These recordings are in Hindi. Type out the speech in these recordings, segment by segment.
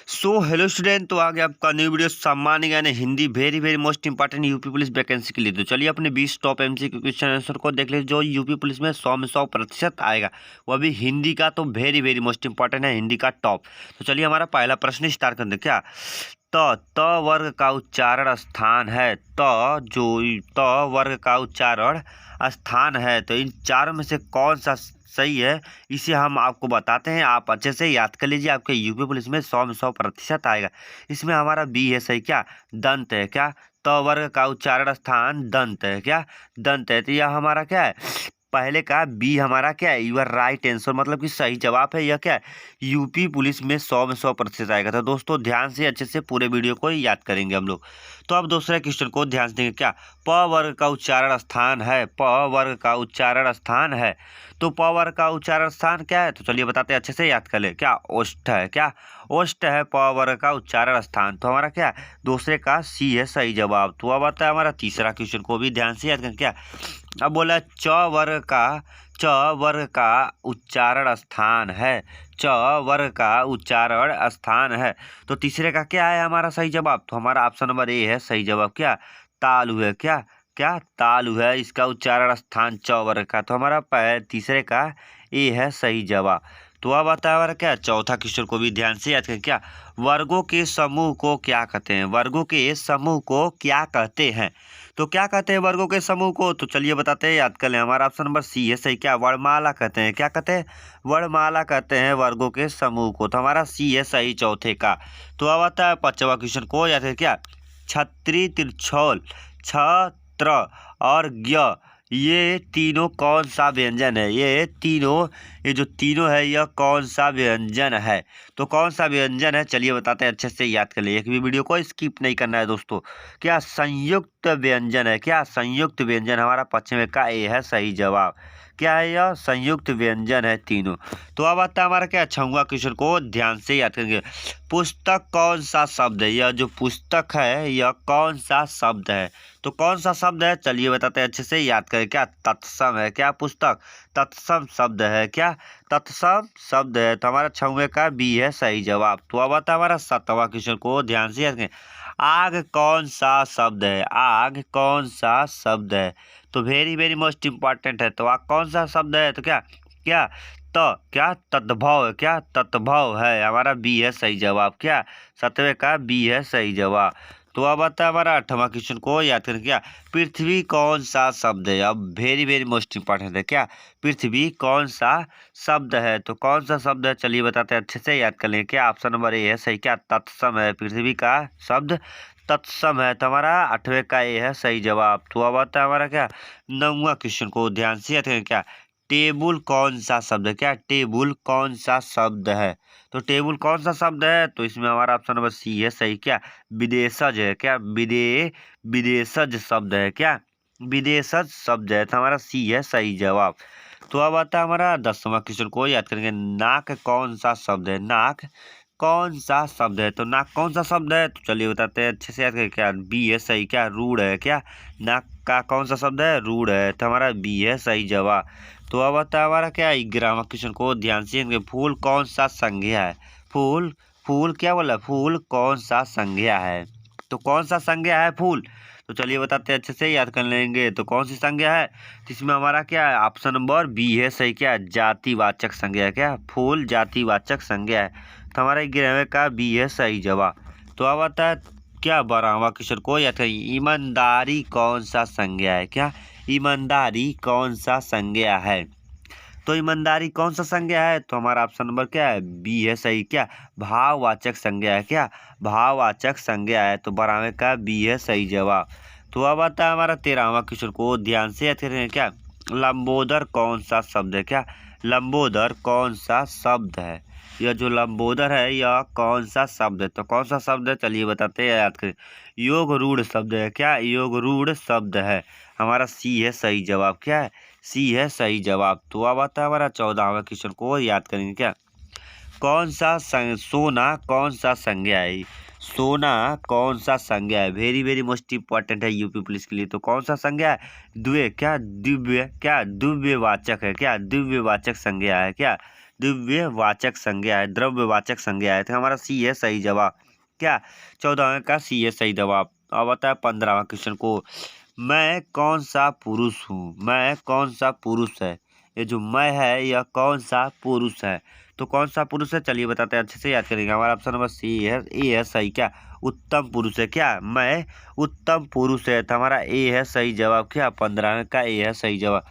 हेलो स्टूडेंट, तो आगे आपका न्यू वीडियो सम्मान यानी Hindi very very most important UP police vacancy के लिए। तो चलिए अपने 20 टॉप एमसीक्यू क्वेश्चन आंसर को देख लीजिए जो यूपी पुलिस में 100 में 100% आएगा। वो अभी हिंदी का तो वेरी वेरी मोस्ट इंपॉर्टेंट है, हिंदी का टॉप। तो चलिए हमारा पहला प्रश्न स्टार्ट करते हैं। क्या त वर्ग का उच्चारण स्थान है? त वर्ग का उच्चारण स्थान है, तो इन चारों में से कौन सा सही है, इसे हम आपको बताते हैं। आप अच्छे से याद कर लीजिए, आपके यूपी पुलिस में 100 में 100% आएगा। इसमें हमारा बी है सही। क्या दंत है? क्या त वर्ग का उच्चारण स्थान दंत है? क्या दंत है? तो यह हमारा क्या है, पहले का बी हमारा क्या है, यूर राइट आंसर, मतलब कि सही जवाब है। यह क्या है, यूपी पुलिस में 100 में 100% आएगा। तो दोस्तों ध्यान से अच्छे से पूरे वीडियो को याद करेंगे हम लोग। तो अब दूसरे क्वेश्चन को ध्यान से देंगे। क्या प वर्ग का उच्चारण स्थान है? प वर्ग का उच्चारण स्थान है, तो प वर्ग का उच्चारण स्थान क्या है? तो चलिए बताते हैं, अच्छे से याद कर ले। क्या ओष्ठ है? क्या ओष्ठ है प वर्ग का उच्चारण स्थान? तो हमारा क्या है, दूसरे का सी है सही जवाब। तो अब आता है हमारा तीसरा क्वेश्चन को भी ध्यान से याद करें। क्या अब बोला च वर्ग का उच्चारण स्थान है? च वर्ग का उच्चारण स्थान है, तो तीसरे का क्या है हमारा सही जवाब? तो हमारा ऑप्शन नंबर ए है सही जवाब। क्या तालु है? क्या क्या तालु है, इसका उच्चारण स्थान च वर्ग का। तो हमारा तीसरे का ए है सही जवाब। तो अब आता है हमारा क्या चौथा क्वेश्चन को भी ध्यान से याद करें। क्या वर्गों के समूह को क्या कहते हैं? वर्गों के समूह को क्या कहते हैं? तो क्या कहते हैं वर्गों के समूह को? तो चलिए बताते हैं, याद कर लें। हमारा ऑप्शन नंबर सी है सही। क्या वर्णमाला कहते हैं? क्या कहते हैं? वर्णमाला कहते हैं वर्गों के समूह को। तो हमारा सी है सही चौथे का। तो अब आता है पांचवा क्वेश्चन को याद है। क्या छत्री, त्रिछोल, छत्र और ज्ञ, ये तीनों कौन सा व्यंजन है? ये जो तीनों है, यह कौन सा व्यंजन है? तो कौन सा व्यंजन है, चलिए बताते हैं, अच्छे से याद कर लिए, एक भी वीडियो को स्किप नहीं करना है दोस्तों। क्या संयुक्त व्यंजन है? क्या संयुक्त व्यंजन, हमारा पश्चिम का ए है सही जवाब। क्या है, यह संयुक्त व्यंजन है तीनों। तो अब आता है हमारा क्या छठवां क्वेश्चन को ध्यान से याद करेंगे। पुस्तक कौन सा शब्द है? यह जो पुस्तक है, यह कौन सा शब्द है? तो कौन सा शब्द है, चलिए बताते हैं, अच्छे से याद करें। क्या तत्सम है? क्या पुस्तक तत्सम शब्द है? क्या तत्सम शब्द है? तो हमारा छठवें का बी है सही जवाब। तो अब आता है हमारा सातवां क्वेश्चन को ध्यान से याद करें। आग कौन सा शब्द है? आग कौन सा शब्द है? तो वेरी वेरी मोस्ट इंपॉर्टेंट है। तो आग कौन सा शब्द है? तो क्या क्या क्या तद्भव है? क्या तद्भव है? हमारा बी है सही जवाब। क्या सातवें का बी है सही जवाब। तो अब आता है हमारा आठवां क्वेश्चन को याद करें। क्या पृथ्वी कौन सा शब्द है? अब वेरी वेरी मोस्ट इंपॉर्टेंट है। क्या पृथ्वी कौन सा शब्द है? तो कौन सा शब्द है, चलिए बताते हैं, अच्छे से याद कर लें। क्या ऑप्शन नंबर ए है सही। क्या तत्सम है? पृथ्वी का शब्द तत्सम है, तो हमारा आठवें का ए है सही जवाब। तो अब आता है हमारा क्या नौवां क्वेश्चन को ध्यान से याद करें। क्या टेबुल कौन सा शब्द है? क्या टेबुल कौन सा शब्द है? तो टेबुल कौन सा शब्द है? तो इसमें हमारा ऑप्शन नंबर सी है सही। क्या विदेशज है? क्या विदेशज शब्द है? क्या विदेशज शब्द है, तो हमारा सी है सही जवाब। तो अब आता है हमारा 10वां क्वेश्चन को याद करेंगे। नाक कौन सा शब्द है? नाक कौन सा शब्द है? तो नाक कौन सा शब्द है, तो चलिए बताते हैं, अच्छे से याद करें। क्या बी है सही। क्या रूढ़ है? क्या नाक का कौन सा शब्द है? रूढ़ है, तो हमारा बी है सही जवाब। तो अब आता है हमारा क्या 11वां क्वेश्चन को ध्यान से सुनिए। फूल कौन सा संज्ञा है? फूल फूल क्या बोला? फूल कौन सा संज्ञा है? तो कौन सा संज्ञा है फूल? तो चलिए बताते हैं, अच्छे से याद कर लेंगे। तो कौन सी संज्ञा है, तो इसमें हमारा क्या है ऑप्शन नंबर बी है सही। क्या जातिवाचक संज्ञा है? क्या फूल जातिवाचक संज्ञा है, तो हमारा 11वें का बी है सही जवाब। तो अब आता है क्या 12वां क्वेश्चन को याद करिए। ईमानदारी कौन सा संज्ञा है? क्या ईमानदारी कौन सा संज्ञा है? तो ईमानदारी कौन सा संज्ञा है, तो हमारा ऑप्शन नंबर क्या है बी है सही। क्या भाववाचक संज्ञा है? क्या भाववाचक संज्ञा है, तो 12वें का बी है सही जवाब। तो अब आता है हमारा 13वां क्वेश्चन को ध्यान से याद करें। क्या लंबोदर कौन सा शब्द है? क्या लंबोदर कौन सा शब्द है? यह जो लंबोदर है, यह कौन सा शब्द है? तो कौन सा शब्द है, चलिए बताते हैं, याद करें। योग रूढ़ शब्द है। क्या योग रूढ़ शब्द है, हमारा सी है सही जवाब। क्या है सी है सही जवाब। तो अब आता है हमारा 14वां क्वेश्चन को याद करेंगे। क्या कौन सा सोना कौन सा संज्ञा है? सोना कौन सा संज्ञा है? वेरी वेरी मोस्ट इंपॉर्टेंट है यूपी पुलिस के लिए। तो कौन सा संज्ञा है? दिव्य। क्या दिव्य वाचक है? क्या दिव्यवाचक संज्ञा है? क्या दिव्यवाचक संज्ञा है, द्रव्यवाचक संज्ञा है। तो हमारा सी है सही जवाब। क्या 14 का सी है सही जवाब। अब आता है 15वां क्वेश्चन को, मैं कौन सा पुरुष हूँ, मैं कौन सा पुरुष है। ये जो मैं है यह कौन सा पुरुष है, तो कौन सा पुरुष है चलिए बताते हैं, अच्छे से याद करेंगे। हमारा ऑप्शन नंबर सी है, ए है सही। क्या उत्तम पुरुष है, क्या मैं उत्तम पुरुष है, तो हमारा ए है सही जवाब। क्या 15 का ए है सही जवाब।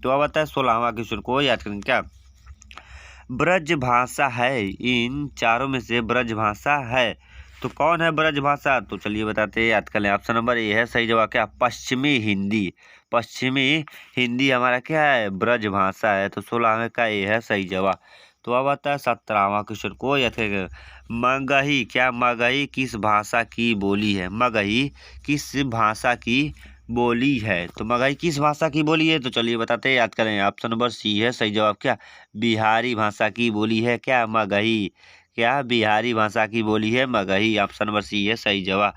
तो अब आता है 16वां क्वेश्चन को याद करेंगे। क्या ब्रज भाषा है, इन चारों में से ब्रज भाषा है तो कौन है ब्रज भाषा, तो चलिए बताते हैं, याद कर लें। ऑप्शन नंबर ए है सही जवाब। क्या पश्चिमी हिंदी, पश्चिमी हिंदी हमारा क्या है ब्रज भाषा है, तो 16 का ए है सही जवाब। तो अब आता है 17वां क्वेश्चन को याद करेंगे। मगही, क्या मगही किस भाषा की बोली है, मगही किस भाषा की बोली है, तो मगही किस भाषा की बोली है, तो चलिए बताते हैं, याद करें। ऑप्शन नंबर सी है सही जवाब। क्या बिहारी भाषा की बोली है, क्या मगही, क्या बिहारी भाषा की बोली है मगही। ऑप्शन नंबर सी है सही जवाब।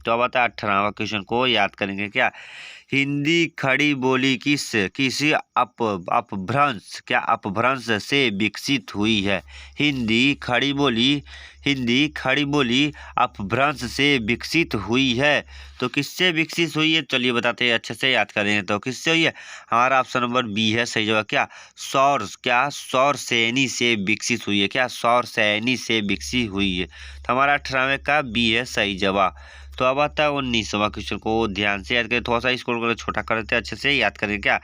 तो अब आता है 18वां क्वेश्चन को याद करेंगे। क्या हिंदी खड़ी बोली किसी अपभ्रंश, क्या अपभ्रंश से विकसित हुई है। हिंदी खड़ी बोली, हिंदी खड़ी बोली अपभ्रंश से विकसित हुई है, तो किससे विकसित हुई है चलिए बताते हैं, अच्छे से याद करेंगे। तो किससे हुई है, हमारा ऑप्शन नंबर बी है सही जवाब। क्या सौर सैनी से विकसित हुई है, क्या सौर सैनी से विकसित हुई है, तो हमारा 18वें का बी है सही जवाब। तो अब आता है 19वां क्वेश्चन को ध्यान से याद करें, थोड़ा सा स्क्रॉल करके छोटा कर देते हैं, अच्छे से याद करें। क्या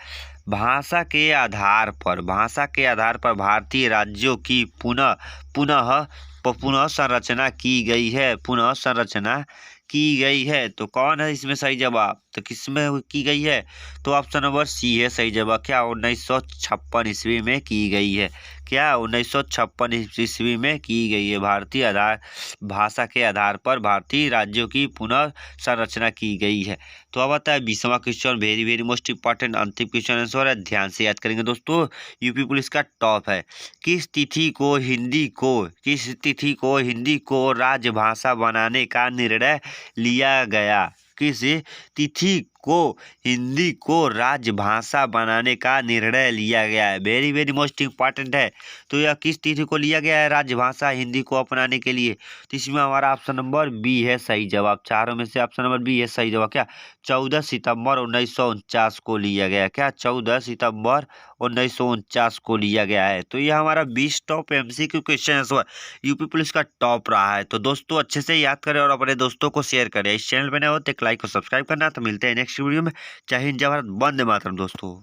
भाषा के आधार पर, भाषा के आधार पर भारतीय राज्यों की पुनः पुनः पुनः संरचना की गई है, पुनः संरचना की गई है, तो कौन है इसमें सही जवाब, तो किसमें की गई है, तो ऑप्शन नंबर सी है सही जवाब। क्या 1956 ईस्वी में की गई है, क्या 1956 ईस्वी में की गई है। भारतीय आधार, भाषा के आधार पर भारतीय राज्यों की पुनः संरचना की गई है। तो अब आता है 20वां question, very very most important अंतिम क्वेश्चन आंसर है, ध्यान से याद करेंगे दोस्तों, यूपी पुलिस का टॉप है। किस तिथि को हिंदी को राजभाषा बनाने का निर्णय लिया गया, किस तिथि को हिंदी को राजभाषा बनाने का निर्णय लिया गया है, वेरी वेरी मोस्ट इंपॉर्टेंट है। तो यह किस तिथि को लिया गया है राजभाषा हिंदी को अपनाने के लिए, तो इसमें हमारा ऑप्शन नंबर बी है सही जवाब। चारों में से ऑप्शन नंबर बी है सही जवाब। क्या 14 सितंबर 1949 को लिया गया, क्या 14 सितंबर 1949 को लिया गया है। तो यह हमारा 20 top MCQ question UP police का टॉप रहा है। तो दोस्तों अच्छे से याद करें और अपने दोस्तों को शेयर करें। इस चैनल पर नए हो तो एक लाइक और सब्सक्राइब करना। तो मिलते हैं नेक्स्ट वीडियो में। जय हिंद, जय भारत, वंदे मातरम दोस्तों।